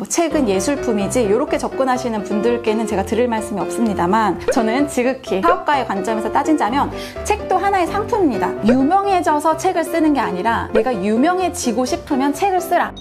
책은 예술품이지 이렇게 접근하시는 분들께는 제가 드릴 말씀이 없습니다만, 저는 지극히 사업가의 관점에서 따진다면 책도 하나의 상품입니다. 유명해져서 책을 쓰는 게 아니라 내가 유명해지고 싶으면 책을 쓰라.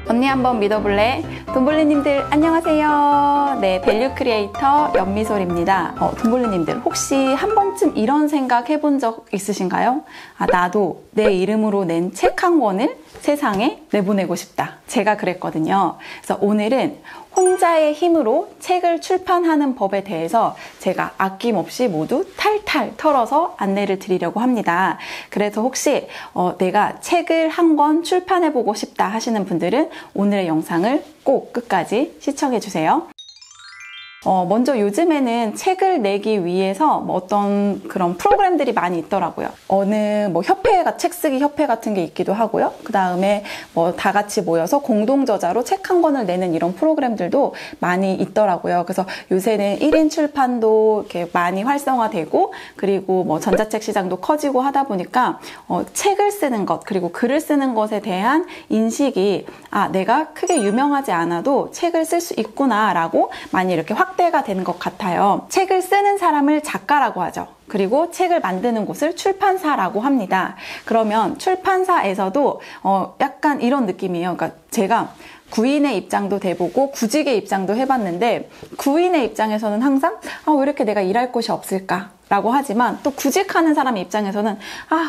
언니 한번 믿어볼래? 돈벌리님들 안녕하세요. 네, 밸류 크리에이터 연미솔입니다. 돈벌리님들 혹시 한 번쯤 이런 생각 해본 적 있으신가요? 나도 내 이름으로 낸 책 한 권을 세상에 내보내고 싶다. 제가 그랬거든요. 그래서 오늘은 혼자의 힘으로 책을 출판하는 법에 대해서 제가 아낌없이 모두 탈탈 털어서 안내를 드리려고 합니다. 그래서 혹시 내가 책을 한 권 출판해보고 싶다 하시는 분들은 오늘의 영상을 꼭 끝까지 시청해주세요. 먼저 요즘에는 책을 내기 위해서 어떤 그런 프로그램들이 많이 있더라고요. 어느 협회가 책 쓰기 협회 같은 게 있기도 하고요. 그 다음에 다 같이 모여서 공동 저자로 책 한 권을 내는 이런 프로그램들도 많이 있더라고요. 그래서 요새는 1인 출판도 이렇게 많이 활성화되고, 그리고 전자책 시장도 커지고 하다 보니까 책을 쓰는 것, 그리고 글을 쓰는 것에 대한 인식이 내가 크게 유명하지 않아도 책을 쓸 수 있구나라고 많이 이렇게 확대가 되는 것 같아요. 책을 쓰는 사람을 작가라고 하죠. 그리고 책을 만드는 곳을 출판사라고 합니다. 그러면 출판사에서도 약간 이런 느낌이에요. 그러니까 제가 구인의 입장도 돼보고 구직의 입장도 해봤는데, 구인의 입장에서는 항상 왜 이렇게 내가 일할 곳이 없을까? 라고 하지만 또 구직하는 사람의 입장에서는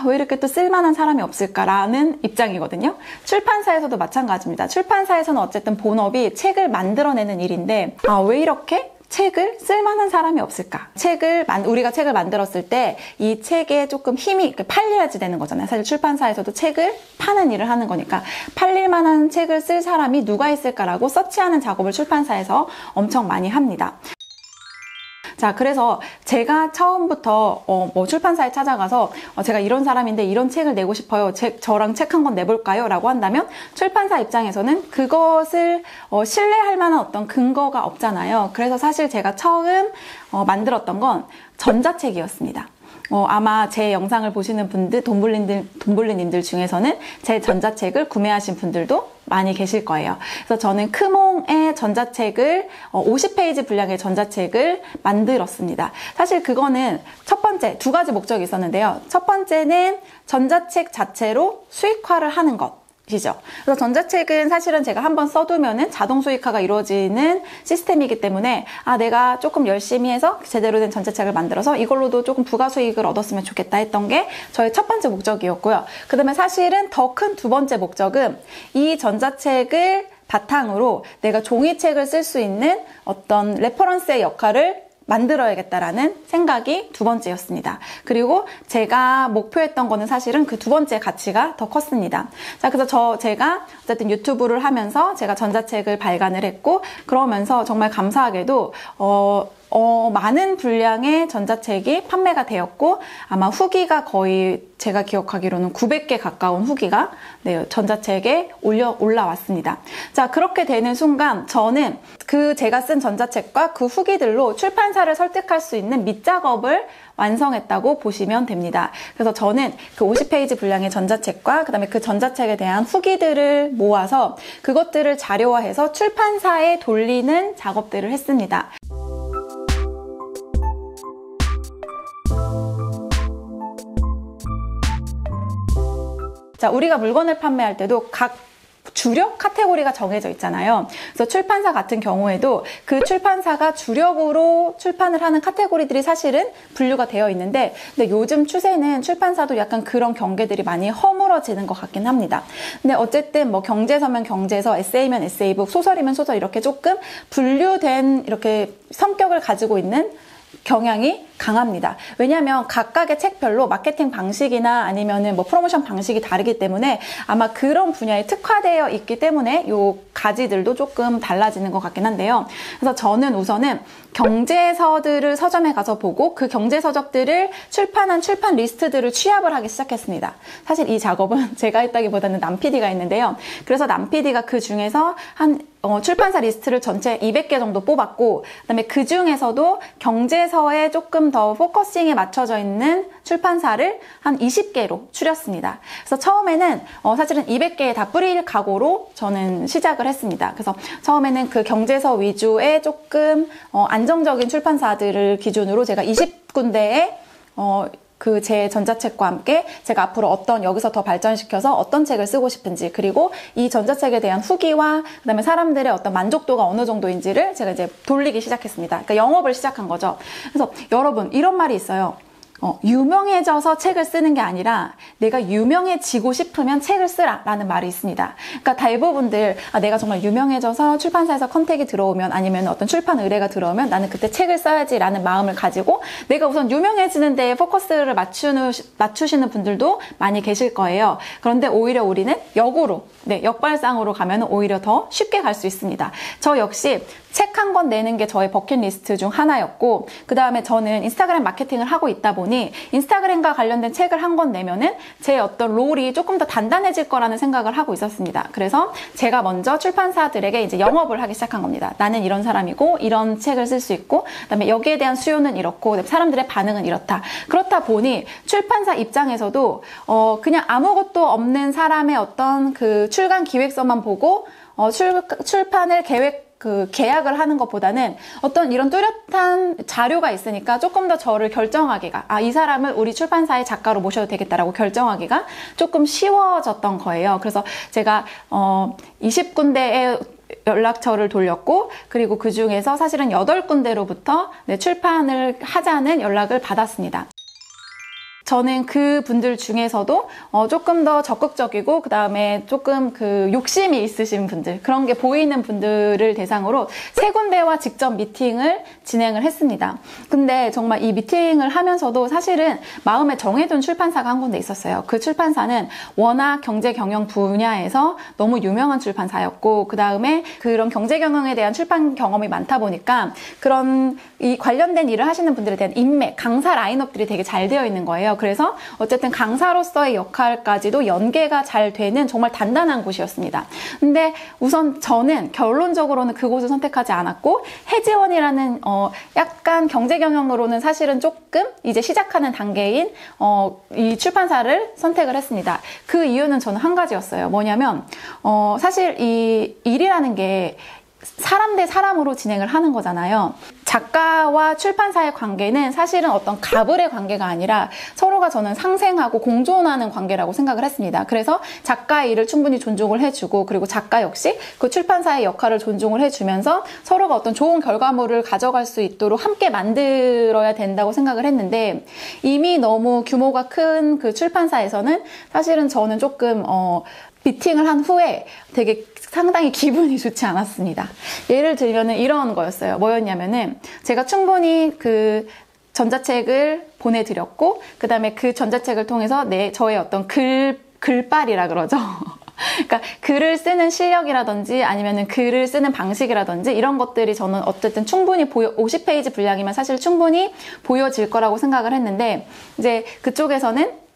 왜 이렇게 또 쓸만한 사람이 없을까라는 입장이거든요. 출판사에서도 마찬가지입니다. 출판사에서는 어쨌든 본업이 책을 만들어내는 일인데 왜 이렇게 책을 쓸만한 사람이 없을까? 우리가 책을 만들었을 때 이 책에 조금 힘이 팔려야지 되는 거잖아요. 사실 출판사에서도 책을 파는 일을 하는 거니까 팔릴 만한 책을 쓸 사람이 누가 있을까라고 서치하는 작업을 출판사에서 엄청 많이 합니다. 자, 그래서 제가 처음부터 출판사에 찾아가서 제가 이런 사람인데 이런 책을 내고 싶어요. 저랑 책 한 권 내볼까요? 라고 한다면 출판사 입장에서는 그것을 신뢰할 만한 어떤 근거가 없잖아요. 그래서 사실 제가 처음 만들었던 건 전자책이었습니다. 아마 제 영상을 보시는 분들, 돈벌리님들 중에서는 제 전자책을 구매하신 분들도 많이 계실 거예요. 그래서 저는 크몽의 전자책을 50페이지 분량의 전자책을 만들었습니다. 사실 그거는 첫 번째, 두 가지 목적이 있었는데요. 첫 번째는 전자책 자체로 수익화를 하는 것. 그래서 전자책은 사실은 제가 한번 써두면은 자동 수익화가 이루어지는 시스템이기 때문에 내가 조금 열심히 해서 제대로 된 전자책을 만들어서 이걸로도 조금 부가 수익을 얻었으면 좋겠다 했던 게 저의 첫 번째 목적이었고요. 그 다음에 사실은 더 큰 두 번째 목적은 이 전자책을 바탕으로 내가 종이책을 쓸 수 있는 어떤 레퍼런스의 역할을 만들어야겠다라는 생각이 두 번째였습니다. 그리고 제가 목표했던 거는 사실은 그 두 번째 가치가 더 컸습니다. 자, 그래서 제가 어쨌든 유튜브를 하면서 제가 전자책을 발간을 했고, 그러면서 정말 감사하게도 많은 분량의 전자책이 판매가 되었고, 아마 후기가 거의 제가 기억하기로는 900개 가까운 후기가 전자책에 올라왔습니다. 자, 그렇게 되는 순간 저는 제가 쓴 전자책과 그 후기들로 출판사를 설득할 수 있는 밑작업을 완성했다고 보시면 됩니다. 그래서 저는 그 50페이지 분량의 전자책과 그다음에 그 전자책에 대한 후기들을 모아서 그것들을 자료화해서 출판사에 돌리는 작업들을 했습니다. 자, 우리가 물건을 판매할 때도 각 주력 카테고리가 정해져 있잖아요. 그래서 출판사 같은 경우에도 그 출판사가 주력으로 출판을 하는 카테고리들이 사실은 분류가 되어 있는데, 근데 요즘 추세는 출판사도 약간 그런 경계들이 많이 허물어지는 것 같긴 합니다. 근데 어쨌든 경제서면 경제서, 에세이면 에세이북, 소설이면 소설, 이렇게 조금 분류된 이렇게 성격을 가지고 있는 경향이 강합니다. 왜냐하면 각각의 책별로 마케팅 방식이나 아니면은 프로모션 방식이 다르기 때문에 아마 그런 분야에 특화되어 있기 때문에 요 가지들도 조금 달라지는 것 같긴 한데요. 그래서 저는 우선은 경제서들을 서점에 가서 보고 그 경제서적들을 출판한 출판 리스트들을 취합을 하기 시작했습니다. 사실 이 작업은 제가 했다기보다는 남 PD가 했는데요. 그래서 남 PD가 그 중에서 한 출판사 리스트를 전체 200개 정도 뽑았고, 그다음에 그 중에서도 경제서에 조금 더 포커싱에 맞춰져 있는 출판사를 한 20개로 추렸습니다. 그래서 처음에는 사실은 200개에 다 뿌릴 각오로 저는 시작을 했습니다. 그래서 처음에는 그 경제서 위주의 조금 안정적인 출판사들을 기준으로 제가 20군데에 그 제 전자책과 함께 제가 앞으로 여기서 더 발전시켜서 어떤 책을 쓰고 싶은지, 그리고 이 전자책에 대한 후기와 그다음에 사람들의 어떤 만족도가 어느 정도인지를 제가 이제 돌리기 시작했습니다. 그러니까 영업을 시작한 거죠. 그래서 여러분, 이런 말이 있어요. 유명해져서 책을 쓰는 게 아니라 내가 유명해지고 싶으면 책을 쓰라 라는 말이 있습니다. 그러니까 대부분들 내가 정말 유명해져서 출판사에서 컨택이 들어오면, 아니면 어떤 출판 의뢰가 들어오면 나는 그때 책을 써야지 라는 마음을 가지고 내가 우선 유명해지는 데에 포커스를 맞추시는 분들도 많이 계실 거예요. 그런데 오히려 우리는 역으로, 역발상으로 가면 오히려 더 쉽게 갈 수 있습니다. 저 역시 책 한 권 내는 게 저의 버킷리스트 중 하나였고, 그 다음에 저는 인스타그램 마케팅을 하고 있다 보니 인스타그램과 관련된 책을 한 권 내면은 제 어떤 롤이 조금 더 단단해질 거라는 생각을 하고 있었습니다. 그래서 제가 먼저 출판사들에게 이제 영업을 하기 시작한 겁니다. 나는 이런 사람이고 이런 책을 쓸 수 있고, 그다음에 여기에 대한 수요는 이렇고 사람들의 반응은 이렇다. 그렇다 보니 출판사 입장에서도 그냥 아무것도 없는 사람의 어떤 그 출간 기획서만 보고 출판을 계약을 하는 것보다는 어떤 이런 뚜렷한 자료가 있으니까 조금 더 저를 결정하기가, 이 사람을 우리 출판사의 작가로 모셔도 되겠다라고 결정하기가 조금 쉬워졌던 거예요. 그래서 제가 20군데의 연락처를 돌렸고, 그리고 그 중에서 사실은 8군데로부터 출판을 하자는 연락을 받았습니다. 저는 그 분들 중에서도 조금 더 적극적이고, 그 다음에 조금 그 욕심이 있으신 분들, 그런 게 보이는 분들을 대상으로 3군데와 직접 미팅을 진행을 했습니다. 근데 정말 이 미팅을 하면서도 사실은 마음에 정해둔 출판사가 한 군데 있었어요. 그 출판사는 워낙 경제경영 분야에서 너무 유명한 출판사였고, 그 다음에 그런 경제경영에 대한 출판 경험이 많다 보니까 그런 이 관련된 일을 하시는 분들에 대한 인맥, 강사 라인업들이 되게 잘 되어 있는 거예요. 그래서 어쨌든 강사로서의 역할까지도 연계가 잘 되는 정말 단단한 곳이었습니다. 근데 우선 저는 결론적으로는 그곳을 선택하지 않았고, 해지원이라는 약간 경제경영으로는 사실은 조금 이제 시작하는 단계인 이 출판사를 선택을 했습니다. 그 이유는 저는 한 가지였어요. 뭐냐면 사실 이 일이라는 게 사람 대 사람으로 진행을 하는 거잖아요. 작가와 출판사의 관계는 사실은 어떤 갑을의 관계가 아니라 서로가 저는 상생하고 공존하는 관계라고 생각을 했습니다. 그래서 작가의 일을 충분히 존중을 해주고, 그리고 작가 역시 그 출판사의 역할을 존중을 해주면서 서로가 어떤 좋은 결과물을 가져갈 수 있도록 함께 만들어야 된다고 생각을 했는데, 이미 너무 규모가 큰 그 출판사에서는 사실은 저는 조금 미팅을 한 후에 되게 상당히 기분이 좋지 않았습니다. 예를 들면은 이런 거였어요. 뭐였냐면은 제가 충분히 그 전자책을 보내드렸고, 그 다음에 그 전자책을 통해서 저의 어떤 글빨이라 그러죠. 그러니까 글을 쓰는 실력이라든지 아니면은 글을 쓰는 방식이라든지 이런 것들이 저는 어쨌든 충분히 50페이지 분량이면 사실 충분히 보여질 거라고 생각을 했는데, 이제 그쪽에서는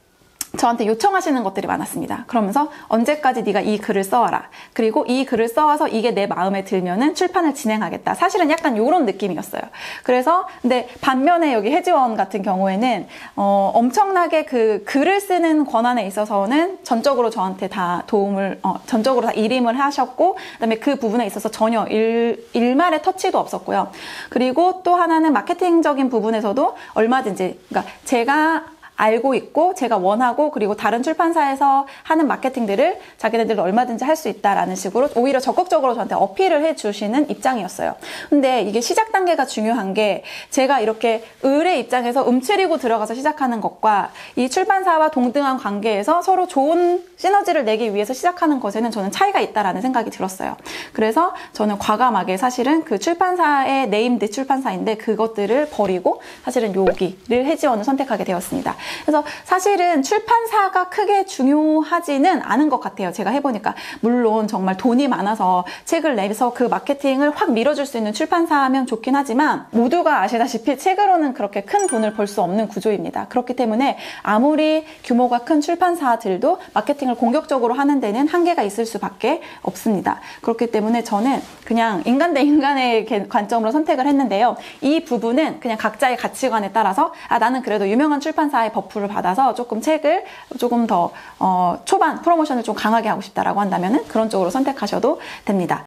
저한테 요청하시는 것들이 많았습니다. 그러면서 언제까지 네가 이 글을 써와라. 그리고 이 글을 써와서 이게 내 마음에 들면은 출판을 진행하겠다. 사실은 약간 이런 느낌이었어요. 그래서 근데 반면에 여기 해지원 같은 경우에는 엄청나게 그 글을 쓰는 권한에 있어서는 전적으로 저한테 다 도움을 전적으로 다 일임을 하셨고, 그다음에 그 부분에 있어서 전혀 일말의 터치도 없었고요. 그리고 또 하나는 마케팅적인 부분에서도 얼마든지, 그러니까 제가 알고 있고 제가 원하고, 그리고 다른 출판사에서 하는 마케팅들을 자기네들도 얼마든지 할 수 있다라는 식으로 오히려 적극적으로 저한테 어필을 해주시는 입장이었어요. 근데 이게 시작 단계가 중요한 게, 제가 이렇게 의뢰 입장에서 움츠리고 들어가서 시작하는 것과 이 출판사와 동등한 관계에서 서로 좋은 시너지를 내기 위해서 시작하는 것에는 저는 차이가 있다라는 생각이 들었어요. 그래서 저는 과감하게 사실은 그 출판사의 네임드 출판사인데 그것들을 버리고 사실은 여기를 해지원을 선택하게 되었습니다. 그래서 사실은 출판사가 크게 중요하지는 않은 것 같아요. 제가 해보니까. 물론 정말 돈이 많아서 책을 내서 그 마케팅을 확 밀어줄 수 있는 출판사면 좋긴 하지만 모두가 아시다시피 책으로는 그렇게 큰 돈을 벌 수 없는 구조입니다. 그렇기 때문에 아무리 규모가 큰 출판사들도 마케팅을 공격적으로 하는 데는 한계가 있을 수밖에 없습니다. 그렇기 때문에 저는 그냥 인간 대 인간의 관점으로 선택을 했는데요. 이 부분은 그냥 각자의 가치관에 따라서 나는 그래도 유명한 출판사의 버프를 받아서 조금 책을 조금 더 초반 프로모션을 좀 강하게 하고 싶다라고 한다면은 그런 쪽으로 선택하셔도 됩니다.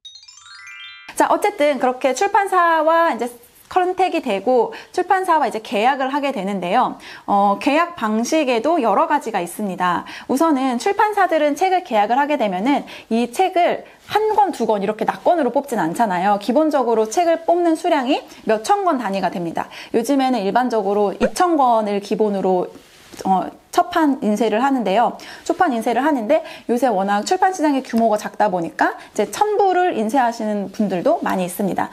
자, 어쨌든 그렇게 출판사와 이제 컨택이 되고 출판사와 이제 계약을 하게 되는데요. 계약 방식에도 여러 가지가 있습니다. 우선은 출판사들은 책을 계약을 하게 되면은 이 책을 한 권, 두 권 이렇게 납권으로 뽑진 않잖아요. 기본적으로 책을 뽑는 수량이 몇천 권 단위가 됩니다. 요즘에는 일반적으로 2,000권을 기본으로 초판 인쇄를 하는데요. 초판 인쇄를 하는데 요새 워낙 출판 시장의 규모가 작다 보니까 이제 1,000부를 인쇄하시는 분들도 많이 있습니다.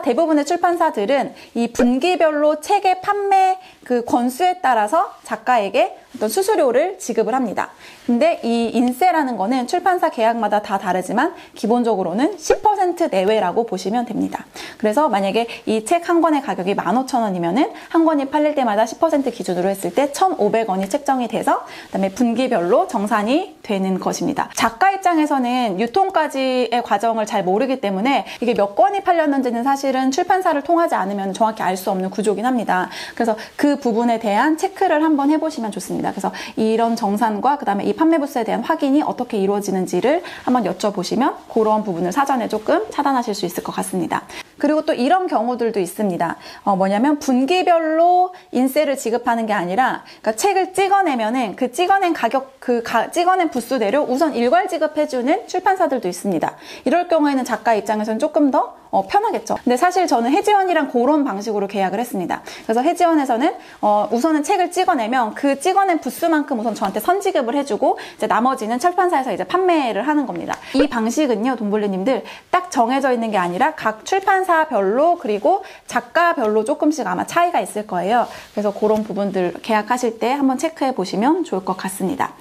대부분의 출판사들은 이 분기별로 책의 판매 그 권수에 따라서 작가에게 어떤 수수료를 지급을 합니다. 근데 이 인쇄라는 거는 출판사 계약마다 다 다르지만 기본적으로는 10% 내외라고 보시면 됩니다. 그래서 만약에 이 책 한 권의 가격이 15,000원이면은 한 권이 팔릴 때마다 10% 기준으로 했을 때 1,500원이 책정이 돼서 그다음에 분기별로 정산이 되는 것입니다. 작가 입장에서는 유통까지의 과정을 잘 모르기 때문에 이게 몇 권이 팔렸는지는 사실은 출판사를 통하지 않으면 정확히 알 수 없는 구조긴 합니다. 그래서 그 부분에 대한 체크를 한번 해보시면 좋습니다. 그래서 이런 정산과 그다음에 이 판매 부수에 대한 확인이 어떻게 이루어지는지를 한번 여쭤보시면 그런 부분을 사전에 조금 차단하실 수 있을 것 같습니다. 그리고 또 이런 경우들도 있습니다. 뭐냐면 분기별로 인세를 지급하는 게 아니라 그러니까 책을 찍어내면은 그 찍어낸 가격, 찍어낸 부수대로 우선 일괄 지급해주는 출판사들도 있습니다. 이럴 경우에는 작가 입장에서는 조금 더 편하겠죠. 근데 사실 저는 해지원이랑 그런 방식으로 계약을 했습니다. 그래서 해지원에서는 우선은 책을 찍어내면 그 찍어낸 부수만큼 우선 저한테 선지급을 해주고 이제 나머지는 출판사에서 이제 판매를 하는 겁니다. 이 방식은요, 돈블리님들 딱 정해져 있는 게 아니라 각 출판사별로 그리고 작가별로 조금씩 아마 차이가 있을 거예요. 그래서 그런 부분들 계약하실 때 한번 체크해 보시면 좋을 것 같습니다.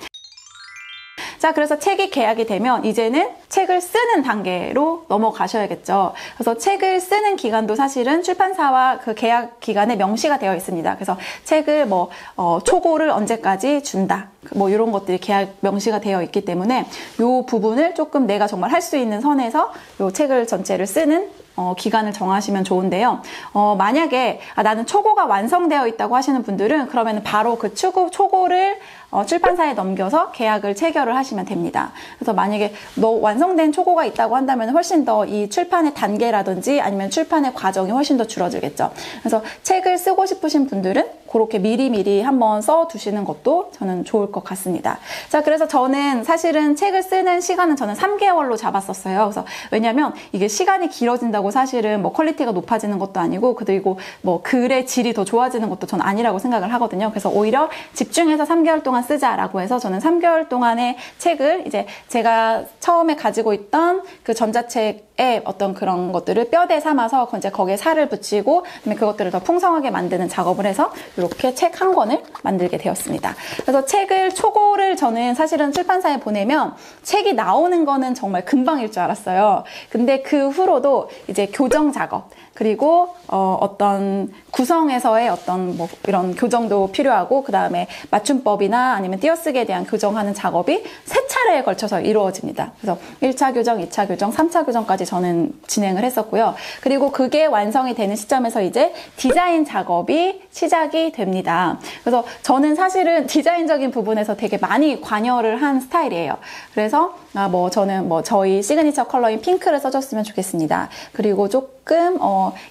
자, 그래서 책이 계약이 되면 이제는 책을 쓰는 단계로 넘어가셔야겠죠. 그래서 책을 쓰는 기간도 사실은 출판사와 그 계약 기간에 명시가 되어 있습니다. 그래서 책을 초고를 언제까지 준다. 이런 것들이 계약 명시가 되어 있기 때문에 이 부분을 조금 내가 정말 할 수 있는 선에서 이 책을 전체를 쓰는 기간을 정하시면 좋은데요. 만약에 나는 초고가 완성되어 있다고 하시는 분들은 그러면 바로 그 초고를 출판사에 넘겨서 계약을 체결을 하시면 됩니다. 그래서 만약에 완성된 초고가 있다고 한다면 훨씬 더 이 출판의 단계라든지 아니면 출판의 과정이 훨씬 더 줄어들겠죠. 그래서 책을 쓰고 싶으신 분들은 그렇게 미리미리 한번 써두시는 것도 저는 좋을 것 같습니다. 자, 그래서 저는 사실은 책을 쓰는 시간은 저는 3개월로 잡았었어요. 그래서 왜냐면 이게 시간이 길어진다고 사실은 퀄리티가 높아지는 것도 아니고 그리고 글의 질이 더 좋아지는 것도 전 아니라고 생각을 하거든요. 그래서 오히려 집중해서 3개월 동안 쓰자라고 해서 저는 3개월 동안의 책을 이제 제가 처음에 가지고 있던 그 전자책의 어떤 그런 것들을 뼈대 삼아서 이제 거기에 살을 붙이고 그다음에 그것들을 더 풍성하게 만드는 작업을 해서 이렇게 책 한 권을 만들게 되었습니다. 그래서 책을 초고를 저는 사실은 출판사에 보내면 책이 나오는 거는 정말 금방일 줄 알았어요. 근데 그 후로도 이제 교정 작업 그리고 어떤 구성에서의 어떤 이런 교정도 필요하고 그 다음에 맞춤법이나 아니면 띄어쓰기에 대한 교정하는 작업이 3차례에 걸쳐서 이루어집니다. 그래서 1차 교정, 2차 교정, 3차 교정까지 저는 진행을 했었고요. 그리고 그게 완성이 되는 시점에서 이제 디자인 작업이 시작이 됩니다. 그래서 저는 사실은 디자인적인 부분에서 되게 많이 관여를 한 스타일이에요. 그래서 저는 저희 시그니처 컬러인 핑크를 써줬으면 좋겠습니다. 그리고 조금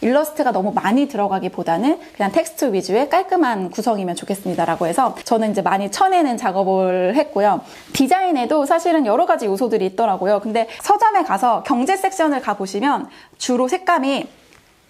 일러스트가 너무 많이 들어가기보다는 그냥 텍스트 위주의 깔끔한 구성이면 좋겠습니다라고 해서 저는 이제 많이 쳐내는 작업을 했고요. 디자인에도 사실은 여러 가지 요소들이 있더라고요. 근데 서점에 가서 경제 섹션을 가보시면 주로 색감이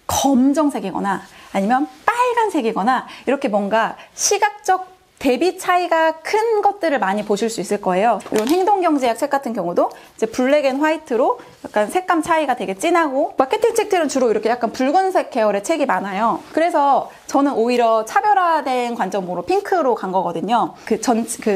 검정색이거나 아니면 빨간색이거나 이렇게 뭔가 시각적 대비 차이가 큰 것들을 많이 보실 수 있을 거예요. 이런 행동경제학 책 같은 경우도 이제 블랙 앤 화이트로 약간 색감 차이가 되게 진하고, 마케팅 책들은 주로 이렇게 약간 붉은색 계열의 책이 많아요. 그래서 저는 오히려 차별화된 관점으로 핑크로 간 거거든요. 그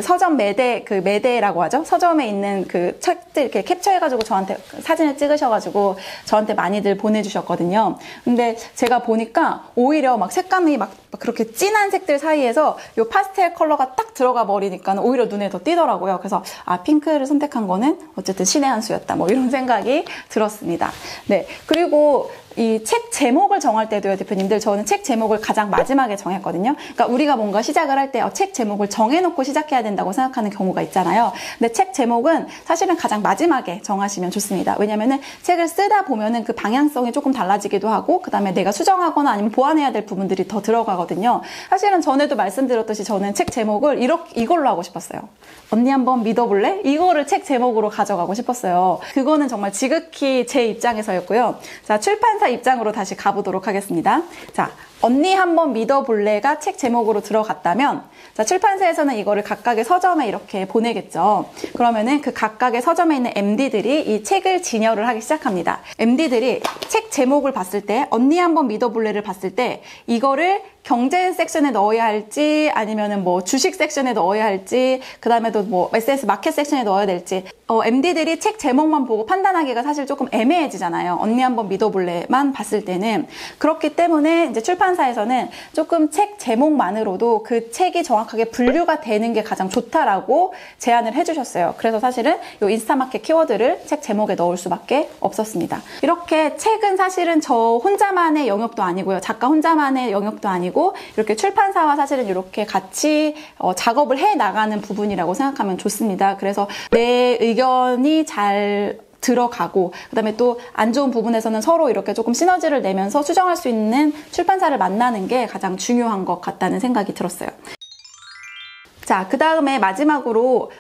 서점 매대라고 하죠. 서점에 있는 그 책들 이렇게 캡처해가지고 저한테 사진을 찍으셔가지고 저한테 많이들 보내주셨거든요. 근데 제가 보니까 오히려 막 색감이 막 그렇게 진한 색들 사이에서 요 파스텔 컬러가 딱 들어가 버리니까 오히려 눈에 더 띄더라고요. 그래서 핑크를 선택한 거는 어쨌든 신의 한 수였다. 뭐 이런 생각이 들었습니다. 네. 그리고 이 책 제목을 정할 때도요, 대표님들, 저는 책 제목을 가장 마지막에 정했거든요. 그러니까 우리가 뭔가 시작을 할 때 책 제목을 정해놓고 시작해야 된다고 생각하는 경우가 있잖아요. 근데 책 제목은 사실은 가장 마지막에 정하시면 좋습니다. 왜냐면은 책을 쓰다 보면은 그 방향성이 조금 달라지기도 하고, 그 다음에 내가 수정하거나 아니면 보완해야 될 부분들이 더 들어가거든요. 사실은 전에도 말씀드렸듯이 저는 책 제목을 이걸로 하고 싶었어요. 언니 한번 믿어볼래? 이거를 책 제목으로 가져가고 싶었어요. 그거는 정말 지극히 제 입장에서였고요. 자, 출판사 입장으로 다시 가보도록 하겠습니다. 자, 언니 한번 믿어볼래가 책 제목으로 들어갔다면, 자, 출판사에서는 이거를 각각의 서점에 이렇게 보내겠죠. 그러면은 그 각각의 서점에 있는 MD들이 이 책을 진열을 하기 시작합니다. MD들이 책 제목을 봤을 때, 언니 한번 믿어볼래를 봤을 때 이거를 경제 섹션에 넣어야 할지, 아니면은 뭐 주식 섹션에 넣어야 할지, 그 다음에도 뭐 SS 마켓 섹션에 넣어야 될지, MD들이 책 제목만 보고 판단하기가 사실 조금 애매해지잖아요. 언니 한번 믿어볼래만 봤을 때는. 그렇기 때문에 이제 출판사에서는 조금 책 제목만으로도 그 책이 정확하게 분류가 되는 게 가장 좋다라고 제안을 해주셨어요. 그래서 사실은 이 인스타마켓 키워드를 책 제목에 넣을 수밖에 없었습니다. 이렇게 책은 사실은 저 혼자만의 영역도 아니고요. 작가 혼자만의 영역도 아니고, 이렇게 출판사와 사실은 이렇게 같이 작업을 해 나가는 부분이라고 생각하면 좋습니다. 그래서 내 의견이 잘 들어가고, 그 다음에 또 안 좋은 부분에서는 서로 이렇게 조금 시너지를 내면서 수정할 수 있는 출판사를 만나는 게 가장 중요한 것 같다는 생각이 들었어요. 자, 그 다음에 마지막으로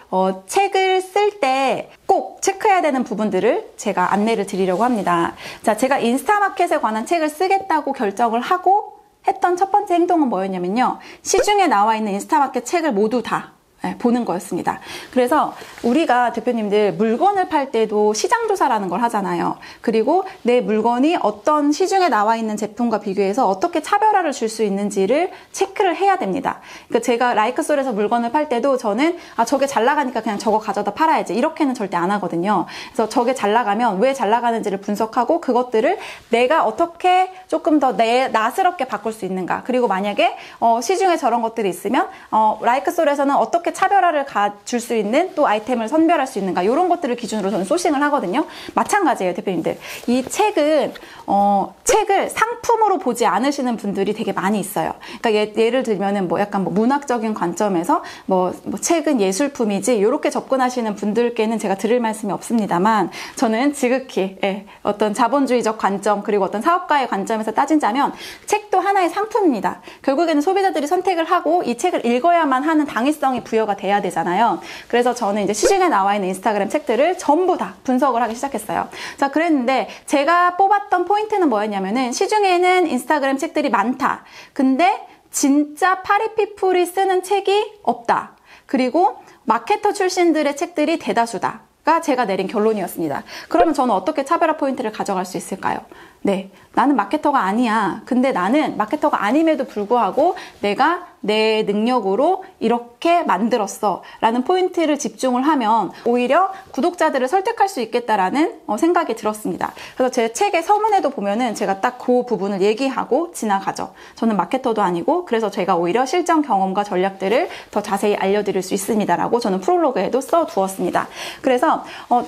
책을 쓸 때 꼭 체크해야 되는 부분들을 제가 안내를 드리려고 합니다. 자, 제가 인스타마켓에 관한 책을 쓰겠다고 결정을 하고 했던 첫 번째 행동은 뭐였냐면요, 시중에 나와 있는 인스타마켓 책을 모두 다 보는 거였습니다. 그래서 우리가 대표님들 물건을 팔 때도 시장조사라는 걸 하잖아요. 그리고 내 물건이 어떤 시중에 나와 있는 제품과 비교해서 어떻게 차별화를 줄 수 있는지를 체크를 해야 됩니다. 그러니까 제가 라이크솔에서 물건을 팔 때도 저는 저게 잘 나가니까 그냥 저거 가져다 팔아야지, 이렇게는 절대 안 하거든요. 그래서 저게 잘 나가면 왜 잘 나가는지를 분석하고 그것들을 내가 어떻게 조금 더 나스럽게 바꿀 수 있는가, 그리고 만약에 시중에 저런 것들이 있으면 라이크솔에서는 어떻게 차별화를 줄 수 있는 또 아이템을 선별할 수 있는가, 이런 것들을 기준으로 저는 소싱을 하거든요. 마찬가지예요, 대표님들. 이 책은 책을 상품으로 보지 않으시는 분들이 되게 많이 있어요. 그러니까 예를 들면은 뭐 약간 뭐 문학적인 관점에서 뭐 책은 예술품이지, 이렇게 접근하시는 분들께는 제가 드릴 말씀이 없습니다만, 저는 지극히 어떤 자본주의적 관점, 그리고 어떤 사업가의 관점에서 따진다면 책도 하나의 상품입니다. 결국에는 소비자들이 선택을 하고 이 책을 읽어야만 하는 당위성이 부여가 돼야 되잖아요. 그래서 저는 이제 시중에 나와 있는 인스타그램 책들을 전부 다 분석을 하기 시작했어요. 자, 그랬는데 제가 뽑았던 포인트는 뭐였냐면은, 시중에는 인스타그램 책들이 많다. 근데 진짜 파리피플이 쓰는 책이 없다. 그리고 마케터 출신들의 책들이 대다수다. 가 제가 내린 결론이었습니다. 그러면 저는 어떻게 차별화 포인트를 가져갈 수 있을까요? 네, 나는 마케터가 아니야. 근데 나는 마케터가 아님에도 불구하고 내가 내 능력으로 이렇게 만들었어 라는 포인트를 집중을 하면 오히려 구독자들을 설득할 수 있겠다라는 생각이 들었습니다. 그래서 제 책의 서문에도 보면은 제가 딱 그 부분을 얘기하고 지나가죠. 저는 마케터도 아니고, 그래서 제가 오히려 실전 경험과 전략들을 더 자세히 알려드릴 수 있습니다 라고 저는 프롤로그에도 써두었습니다. 그래서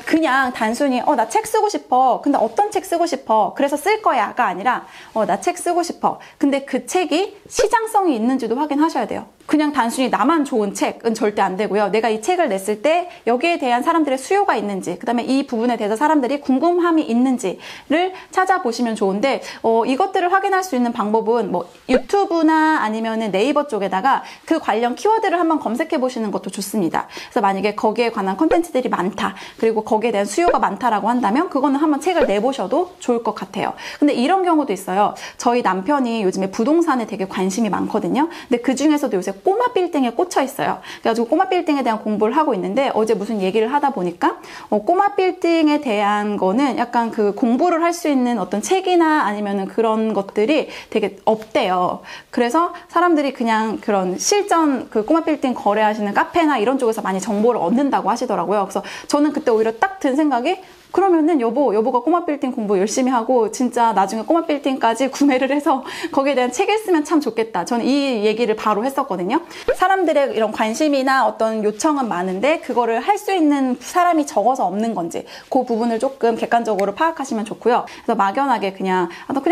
그냥 단순히 나 책 쓰고 싶어. 근데 어떤 책 쓰고 싶어. 그래서 쓸 거야가 아니라 나 책 쓰고 싶어. 근데 그 책이 시장성이 있는지도 확인하셔야 돼요. 그냥 단순히 나만 좋은 책은 절대 안 되고요. 내가 이 책을 냈을 때 여기에 대한 사람들의 수요가 있는지, 그 다음에 이 부분에 대해서 사람들이 궁금함이 있는지를 찾아보시면 좋은데, 이것들을 확인할 수 있는 방법은 뭐 유튜브나 아니면은 네이버 쪽에다가 그 관련 키워드를 한번 검색해 보시는 것도 좋습니다. 그래서 만약에 거기에 관한 콘텐츠들이 많다, 그리고 거기에 대한 수요가 많다라고 한다면 그거는 한번 책을 내보셔도 좋을 것 같아요. 근데 이런 경우도 있어요. 저희 남편이 요즘에 부동산에 되게 관심이 많거든요. 근데 그 중에서도 요새 꼬마 빌딩에 꽂혀 있어요. 그래가지고 꼬마 빌딩에 대한 공부를 하고 있는데 어제 무슨 얘기를 하다 보니까 꼬마 빌딩에 대한 거는 약간 그 공부를 할 수 있는 어떤 책이나 아니면은 그런 것들이 되게 없대요. 그래서 사람들이 그냥 그런 실전 그 꼬마 빌딩 거래하시는 카페나 이런 쪽에서 많이 정보를 얻는다고 하시더라고요. 그래서 저는 그때 오히려 딱 든 생각이 그러면은 여보가 꼬마 빌딩 공부 열심히 하고 진짜 나중에 꼬마 빌딩까지 구매를 해서 거기에 대한 책을 쓰면 참 좋겠다. 저는 이 얘기를 바로 했었거든요. 사람들의 이런 관심이나 어떤 요청은 많은데 그거를 할 수 있는 사람이 적어서 없는 건지 그 부분을 조금 객관적으로 파악하시면 좋고요. 그래서 막연하게 그냥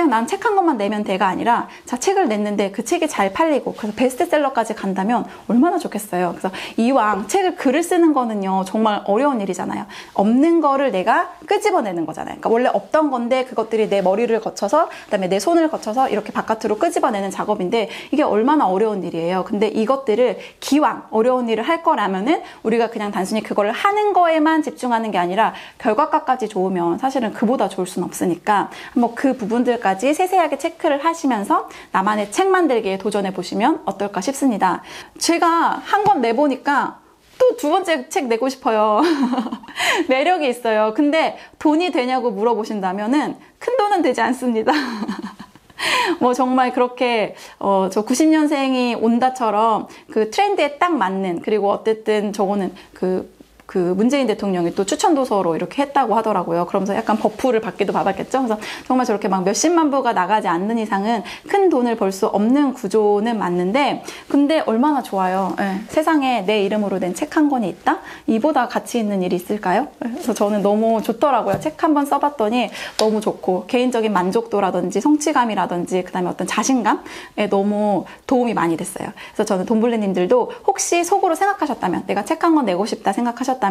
난 책 한 권만 내면 돼가 아니라 자, 책을 냈는데 그 책이 잘 팔리고 그래서 베스트셀러까지 간다면 얼마나 좋겠어요. 그래서 이왕 글을 쓰는 거는요 정말 어려운 일이잖아요. 없는 거를 내가 끄집어내는 거잖아요. 그러니까 원래 없던 건데 그것들이 내 머리를 거쳐서 그다음에 내 손을 거쳐서 이렇게 바깥으로 끄집어내는 작업인데 이게 얼마나 어려운 일이에요. 근데 이것들을 기왕 어려운 일을 할 거라면은 우리가 그냥 단순히 그거를 하는 거에만 집중하는 게 아니라 결과값까지 좋으면 사실은 그보다 좋을 수는 없으니까 한번 그 부분들까지 세세하게 체크를 하시면서 나만의 책 만들기에 도전해 보시면 어떨까 싶습니다. 제가 한 권 내보니까 또 두 번째 책 내고 싶어요. 매력이 있어요. 근데 돈이 되냐고 물어보신다면은 큰 돈은 되지 않습니다. 뭐 정말 그렇게 저 90년생이 온다처럼 그 트렌드에 딱 맞는 그리고 어쨌든 저거는 그 문재인 대통령이 또 추천 도서로 이렇게 했다고 하더라고요. 그러면서 약간 버프를 받기도 받았겠죠. 그래서 정말 저렇게 막 몇십만 부가 나가지 않는 이상은 큰 돈을 벌 수 없는 구조는 맞는데 근데 얼마나 좋아요. 네. 세상에 내 이름으로 낸 책 한 권이 있다? 이보다 가치 있는 일이 있을까요? 그래서 저는 너무 좋더라고요. 책 한 번 써봤더니 너무 좋고 개인적인 만족도라든지 성취감이라든지 그다음에 어떤 자신감에 너무 도움이 많이 됐어요. 그래서 저는 돈블레님들도 혹시 속으로 생각하셨다면 내가 책 한 권 내고 싶다 생각하셨다면은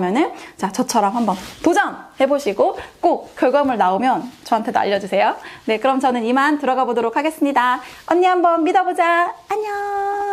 자, 저처럼 한번 도전해보시고 꼭 결과물 나오면 저한테도 알려주세요. 네, 그럼 저는 이만 들어가 보도록 하겠습니다. 언니 한번 믿어보자. 안녕.